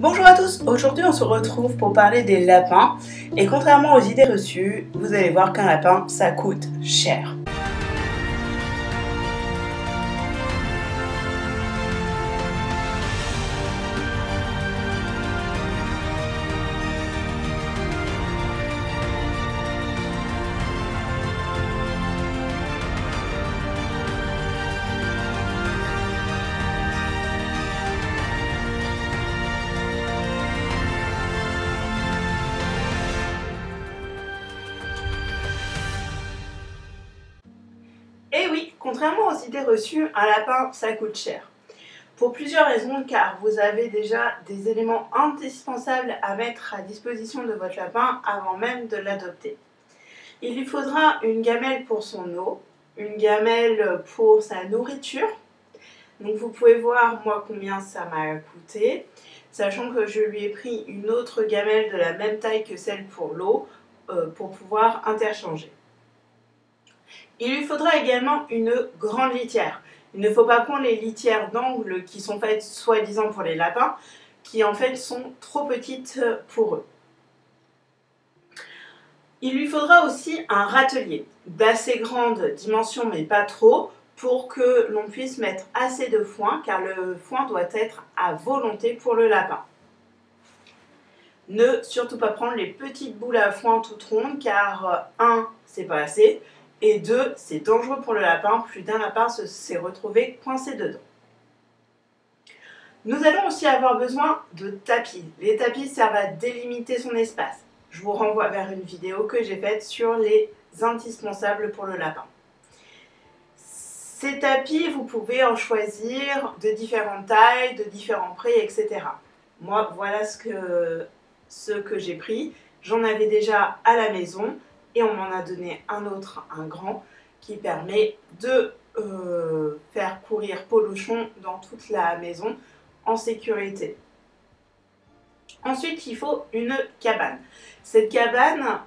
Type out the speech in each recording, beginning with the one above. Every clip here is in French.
Bonjour à tous, aujourd'hui on se retrouve pour parler des lapins et contrairement aux idées reçues, vous allez voir qu'un lapin ça coûte cher. Et oui, contrairement aux idées reçues, un lapin ça coûte cher. Pour plusieurs raisons, car vous avez déjà des éléments indispensables à mettre à disposition de votre lapin avant même de l'adopter. Il lui faudra une gamelle pour son eau, une gamelle pour sa nourriture. Donc vous pouvez voir moi combien ça m'a coûté, sachant que je lui ai pris une autre gamelle de la même taille que celle pour l'eau pour pouvoir interchanger. Il lui faudra également une grande litière. Il ne faut pas prendre les litières d'angle qui sont faites soi-disant pour les lapins, qui en fait sont trop petites pour eux. Il lui faudra aussi un râtelier d'assez grande dimension mais pas trop, pour que l'on puisse mettre assez de foin, car le foin doit être à volonté pour le lapin. Ne surtout pas prendre les petites boules à foin toutes rondes, car 1, c'est pas assez, et 2, c'est dangereux pour le lapin, plus d'un lapin s'est retrouvé coincé dedans. Nous allons aussi avoir besoin de tapis. Les tapis servent à délimiter son espace. Je vous renvoie vers une vidéo que j'ai faite sur les indispensables pour le lapin. Ces tapis, vous pouvez en choisir de différentes tailles, de différents prix, etc. Moi, voilà ce que j'ai pris. J'en avais déjà à la maison et on m'en a donné un autre, un grand, qui permet de faire courir Polochon dans toute la maison en sécurité. Ensuite, il faut une cabane. Cette cabane,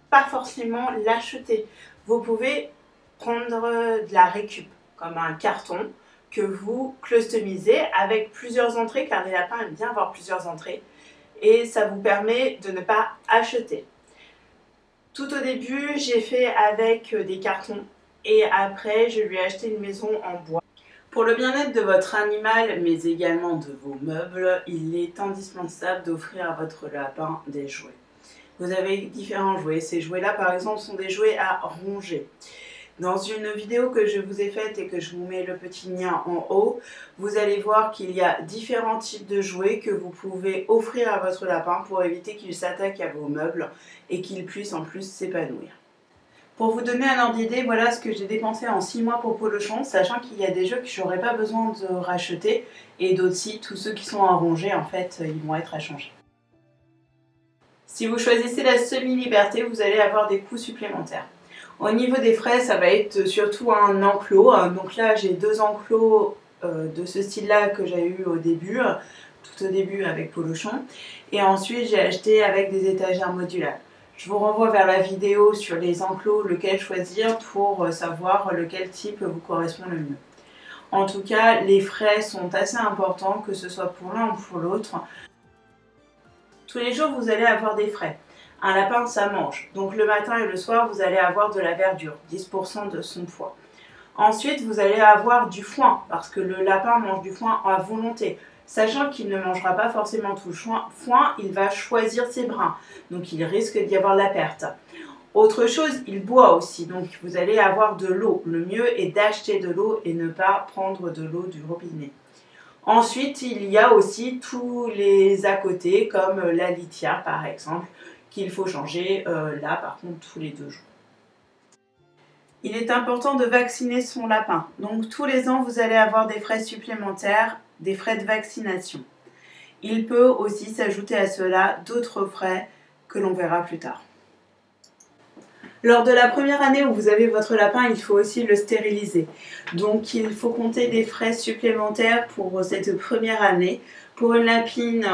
pas forcément l'acheter. Vous pouvez prendre de la récup, comme un carton que vous customisez avec plusieurs entrées, car les lapins aiment bien avoir plusieurs entrées, et ça vous permet de ne pas acheter. Tout au début, j'ai fait avec des cartons et après, je lui ai acheté une maison en bois. Pour le bien-être de votre animal, mais également de vos meubles, il est indispensable d'offrir à votre lapin des jouets. Vous avez différents jouets. Ces jouets-là, par exemple, sont des jouets à ronger. Dans une vidéo que je vous ai faite et que je vous mets le petit lien en haut, vous allez voir qu'il y a différents types de jouets que vous pouvez offrir à votre lapin pour éviter qu'il s'attaque à vos meubles et qu'il puisse en plus s'épanouir. Pour vous donner un ordre d'idée, voilà ce que j'ai dépensé en 6 mois pour Polochon, sachant qu'il y a des jeux que je n'aurais pas besoin de racheter et d'autres si, tous ceux qui sont à ronger, en fait, ils vont être à changer. Si vous choisissez la semi-liberté, vous allez avoir des coûts supplémentaires. Au niveau des frais, ça va être surtout un enclos. Donc là, j'ai 2 enclos de ce style-là que j'ai eu au début, tout au début avec Polochon. Et ensuite, j'ai acheté avec des étagères modulables. Je vous renvoie vers la vidéo sur les enclos, lequel choisir pour savoir lequel type vous correspond le mieux. En tout cas, les frais sont assez importants, que ce soit pour l'un ou pour l'autre. Tous les jours, vous allez avoir des frais. Un lapin, ça mange. Donc le matin et le soir, vous allez avoir de la verdure, 10% de son poids. Ensuite, vous allez avoir du foin, parce que le lapin mange du foin à volonté. Sachant qu'il ne mangera pas forcément tout le foin, il va choisir ses brins. Donc il risque d'y avoir de la perte. Autre chose, il boit aussi. Donc vous allez avoir de l'eau. Le mieux est d'acheter de l'eau et ne pas prendre de l'eau du robinet. Ensuite, il y a aussi tous les à côté, comme la litière par exemple, qu'il faut changer là par contre tous les 2 jours. Il est important de vacciner son lapin. Donc tous les ans, vous allez avoir des frais supplémentaires, des frais de vaccination. Il peut aussi s'ajouter à cela d'autres frais que l'on verra plus tard. Lors de la première année où vous avez votre lapin, il faut aussi le stériliser. Donc il faut compter des frais supplémentaires pour cette première année. Pour une lapine,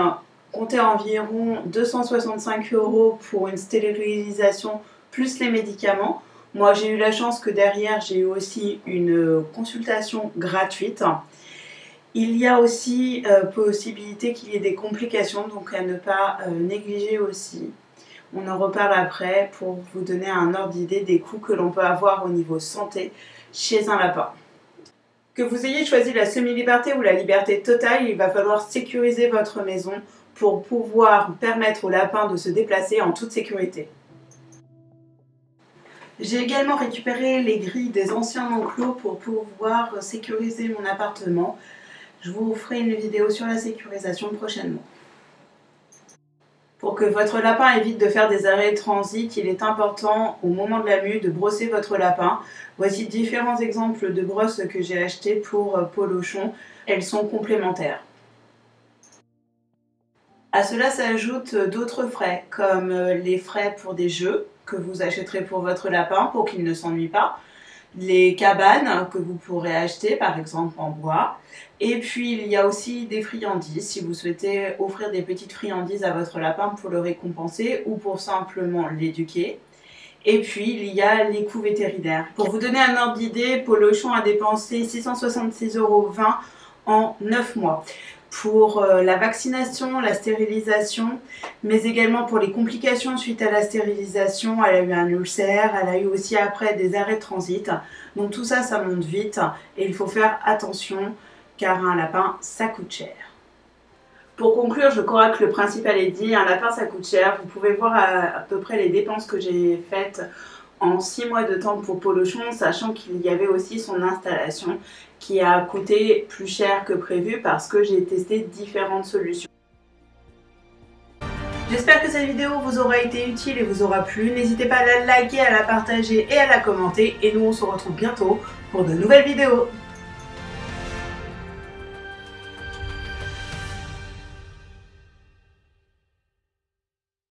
comptez environ 265 € pour une stérilisation plus les médicaments. Moi, j'ai eu la chance que derrière, j'ai eu aussi une consultation gratuite. Il y a aussi possibilité qu'il y ait des complications, donc à ne pas négliger aussi. On en reparle après pour vous donner un ordre d'idée des coûts que l'on peut avoir au niveau santé chez un lapin. Que vous ayez choisi la semi-liberté ou la liberté totale, il va falloir sécuriser votre maison pour pouvoir permettre au lapin de se déplacer en toute sécurité. J'ai également récupéré les grilles des anciens enclos pour pouvoir sécuriser mon appartement. Je vous ferai une vidéo sur la sécurisation prochainement. Pour que votre lapin évite de faire des arrêts de transit, il est important au moment de la mue de brosser votre lapin. Voici différents exemples de brosses que j'ai achetées pour Polochon. Elles sont complémentaires. À cela s'ajoutent d'autres frais, comme les frais pour des jeux que vous achèterez pour votre lapin pour qu'il ne s'ennuie pas, les cabanes que vous pourrez acheter par exemple en bois, et puis il y a aussi des friandises si vous souhaitez offrir des petites friandises à votre lapin pour le récompenser ou pour simplement l'éduquer. Et puis il y a les coûts vétérinaires. Pour vous donner un ordre d'idée, Polochon a dépensé 666,20 € en 9 mois. Pour la vaccination, la stérilisation, mais également pour les complications suite à la stérilisation. Elle a eu un ulcère, elle a eu aussi après des arrêts de transit. Donc tout ça, ça monte vite et il faut faire attention car un lapin, ça coûte cher. Pour conclure, je crois que le principal est dit, un lapin ça coûte cher. Vous pouvez voir à peu près les dépenses que j'ai faites en 6 mois de temps pour Polochon, sachant qu'il y avait aussi son installation qui a coûté plus cher que prévu parce que j'ai testé différentes solutions. J'espère que cette vidéo vous aura été utile et vous aura plu. N'hésitez pas à la liker, à la partager et à la commenter. Et nous on se retrouve bientôt pour de nouvelles vidéos.